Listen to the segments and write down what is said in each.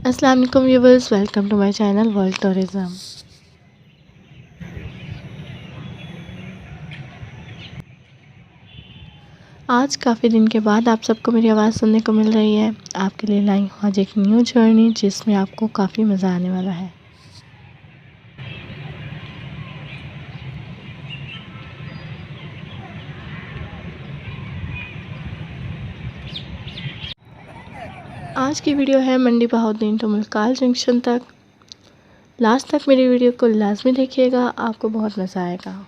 अस्सलाम वालेकुम viewers, welcome to my channel world tourism. आज काफ़ी दिन के बाद आप सबको मेरी आवाज़ सुनने को मिल रही है। आपके लिए लाई हूँ आज एक न्यू जर्नी जिसमें आपको काफ़ी मज़ा आने वाला है। आज की वीडियो है मंडी बहाउद्दीन टू मलकाल जंक्शन तक। लास्ट तक मेरी वीडियो को लाजमी देखिएगा, आपको बहुत मज़ा आएगा।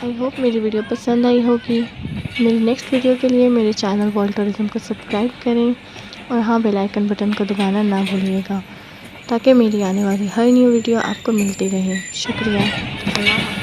आई होप मेरी वीडियो पसंद आई होगी। मेरी नेक्स्ट वीडियो के लिए मेरे चैनल वर्ल्ड टूरिज्म को सब्सक्राइब करें और हाँ, बेल आइकन बटन को दबाना ना भूलिएगा ताकि मेरी आने वाली हर न्यू वीडियो आपको मिलती रहे। शुक्रिया। अल्लाह।